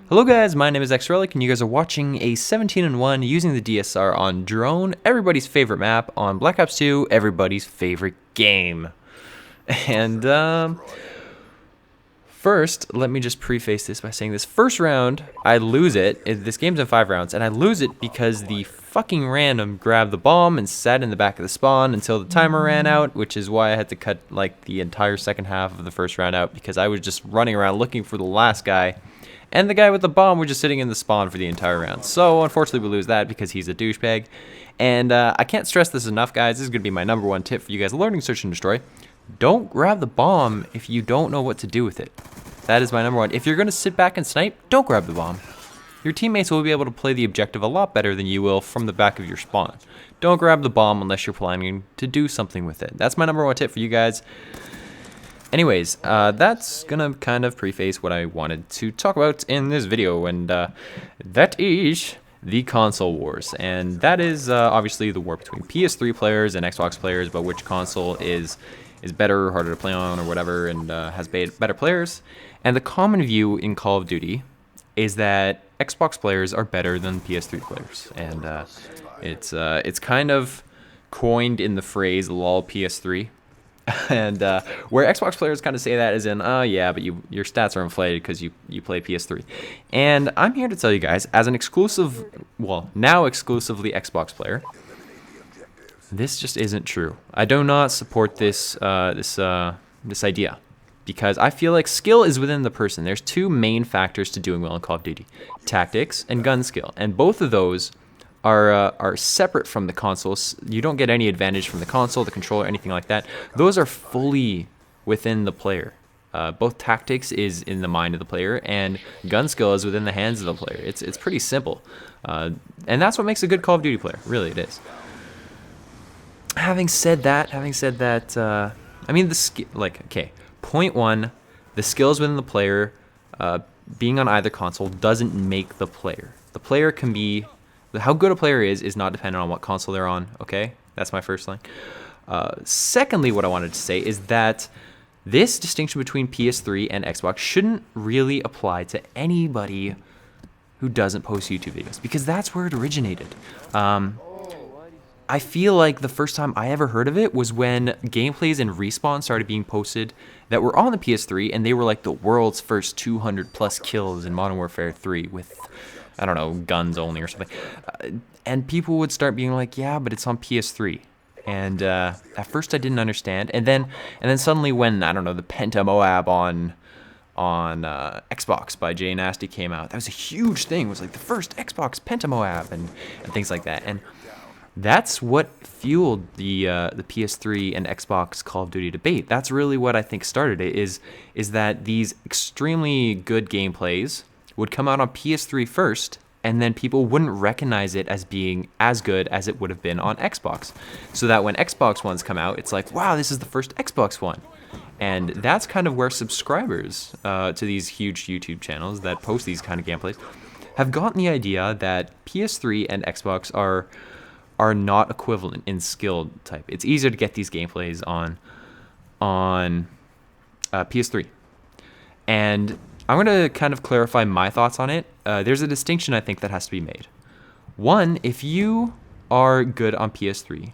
Hello guys, my name is xRellic and you guys are watching a 17-1 using the DSR on drone, everybody's favorite map on Black Ops 2, everybody's favorite game. And first, let me just preface this by saying this first round, I lose it. This game's in 5 rounds, and I lose it because the fucking random grabbed the bomb and sat in the back of the spawn until the timer ran out, which is why I had to cut like the entire second half of the first round out because I was just running around looking for the last guy. And the guy with the bomb was just sitting in the spawn for the entire round. So, unfortunately, we lose that because he's a douchebag. And I can't stress this enough, guys. This is going to be my #1 tip for you guys. Learning, search, and destroy. Don't grab the bomb if you don't know what to do with it. That is my #1. If you're going to sit back and snipe, don't grab the bomb. Your teammates will be able to play the objective a lot better than you will from the back of your spawn. Don't grab the bomb unless you're planning to do something with it. That's my #1 tip for you guys. Anyways, that's gonna kind of preface what I wanted to talk about in this video, and that is the console wars. And that is obviously the war between PS3 players and Xbox players about which console is better or harder to play on or whatever, and has better players. And the common view in Call of Duty is that Xbox players are better than PS3 players, and it's kind of coined in the phrase "lol PS3." And where Xbox players kind of say that is in, oh yeah, but your stats are inflated because you play PS3. And I'm here to tell you guys, as an exclusive, well, now exclusively Xbox player, this just isn't true. I do not support this idea because I feel like skill is within the person. There's 2 main factors to doing well in Call of Duty: tactics and gun skill, and both of those are separate from the consoles. You don't get any advantage from the console, the controller, anything like that. Those are fully within the player. Both tactics is in the mind of the player, and gun skill is within the hands of the player. It's pretty simple, and that's what makes a good Call of Duty player. Really, it is. Having said that, I mean point 1, the skills within the player, being on either console doesn't make the player. The player can be. How good a player is not dependent on what console they're on, okay? That's my first line. Secondly, what I wanted to say is that this distinction between PS3 and Xbox shouldn't really apply to anybody who doesn't post YouTube videos, because that's where it originated. I feel like the first time I ever heard of it was when gameplays in Respawn started being posted that were on the PS3, and they were like the world's first 200 plus kills in Modern Warfare 3 with, I don't know, guns only or something. And people would start being like, yeah, but it's on PS3. And at first I didn't understand. And then suddenly when, I don't know, the Penta Moab on Xbox by Jay Nasty came out, that was a huge thing. It was like the first Xbox Penta Moab and things like that. And that's what fueled the PS3 and Xbox Call of Duty debate. That's really what I think started it, is that these extremely good gameplays would come out on PS3 first, and then people wouldn't recognize it as being as good as it would have been on Xbox. So that when Xbox ones come out, it's like, wow, this is the first Xbox one. And that's kind of where subscribers to these huge YouTube channels that post these kind of gameplays have gotten the idea that PS3 and Xbox are not equivalent in skill type. It's easier to get these gameplays on PS3. And I'm going to kind of clarify my thoughts on it. There's a distinction I think that has to be made. One, if you are good on PS3,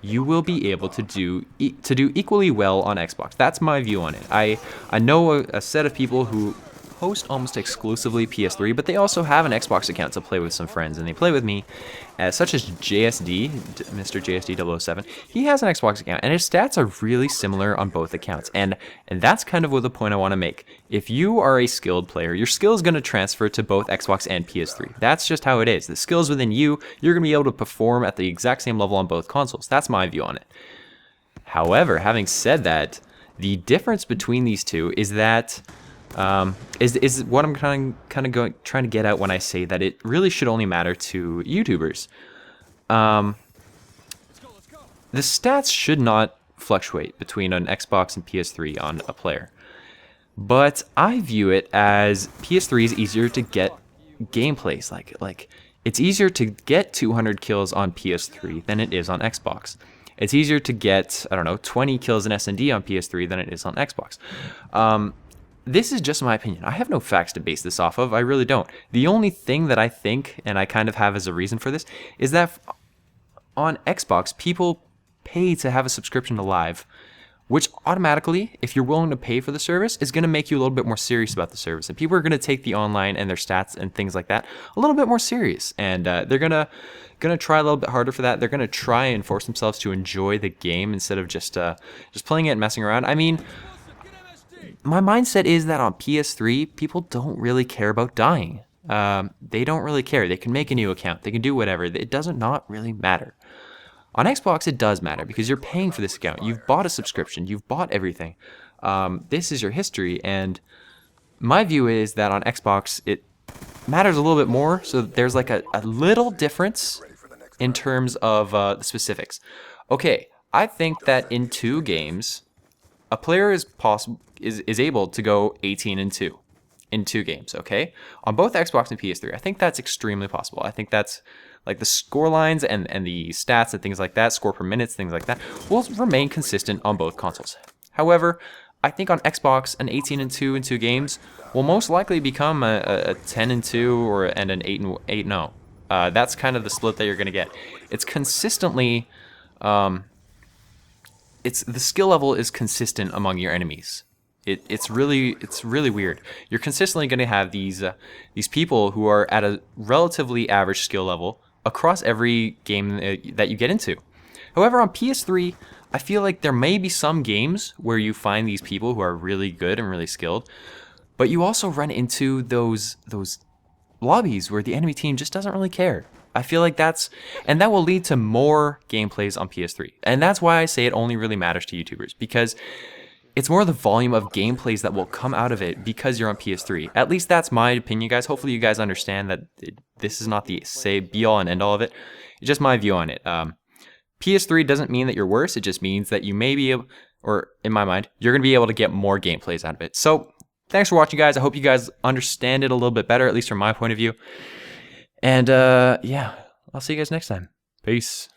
you will be able to do equally well on Xbox. That's my view on it. I know a set of people who post almost exclusively PS3, but they also have an Xbox account to play with some friends, and they play with me, such as JSD, Mr. JSD007. He has an Xbox account, and his stats are really similar on both accounts, and that's kind of what the point I want to make. If you are a skilled player, your skill is going to transfer to both Xbox and PS3. That's just how it is. The skills within you're going to be able to perform at the exact same level on both consoles. That's my view on it. However, having said that, the difference between these two is that is what I'm trying to get at when I say that it really should only matter to YouTubers. The stats should not fluctuate between an Xbox and PS3 on a player, but I view it as PS3 is easier to get gameplays. Like it's easier to get 200 kills on PS3 than it is on Xbox. It's easier to get, I don't know, 20 kills in S&D on PS3 than it is on Xbox. this is just my opinion. I have no facts to base this off of. I really don't. The only thing that I think, and I kind of have as a reason for this, is that on Xbox, people pay to have a subscription to Live, which automatically, if you're willing to pay for the service, is going to make you a little bit more serious about the service. And people are going to take the online and their stats and things like that a little bit more serious. And they're going to try a little bit harder for that. They're going to try and force themselves to enjoy the game instead of just playing it and messing around. I mean, my mindset is that on PS3, people don't really care about dying. They don't really care. They can make a new account. They can do whatever. It doesn't not really matter. On Xbox, it does matter because you're paying for this account. You've bought a subscription. You've bought everything. This is your history. And my view is that on Xbox, it matters a little bit more. So there's like a little difference in terms of the specifics. Okay, I think that in 2 games, a player is able to go 18-2 in 2 games, okay? On both Xbox and PS3, I think that's extremely possible. I think that's like the score lines and the stats and things like that, score per minutes, things like that, will remain consistent on both consoles. However, I think on Xbox, an 18-2 in 2 games will most likely become a 10-2 and an 8-0. That's kind of the split that you're going to get. It's consistently, the skill level is consistent among your enemies. It's really weird. You're consistently going to have these people who are at a relatively average skill level across every game that you get into. However, on PS3, I feel like there may be some games where you find these people who are really good and really skilled, but you also run into those lobbies where the enemy team just doesn't really care. I feel like that will lead to more gameplays on PS3. And that's why I say it only really matters to YouTubers, because it's more the volume of gameplays that will come out of it because you're on PS3. At least that's my opinion, guys. Hopefully you guys understand that this is not the be-all and end-all of it. It's just my view on it. PS3 doesn't mean that you're worse. It just means that you may be able, or in my mind, you're going to be able to get more gameplays out of it. So thanks for watching, guys. I hope you guys understand it a little bit better, at least from my point of view. And yeah, I'll see you guys next time. Peace.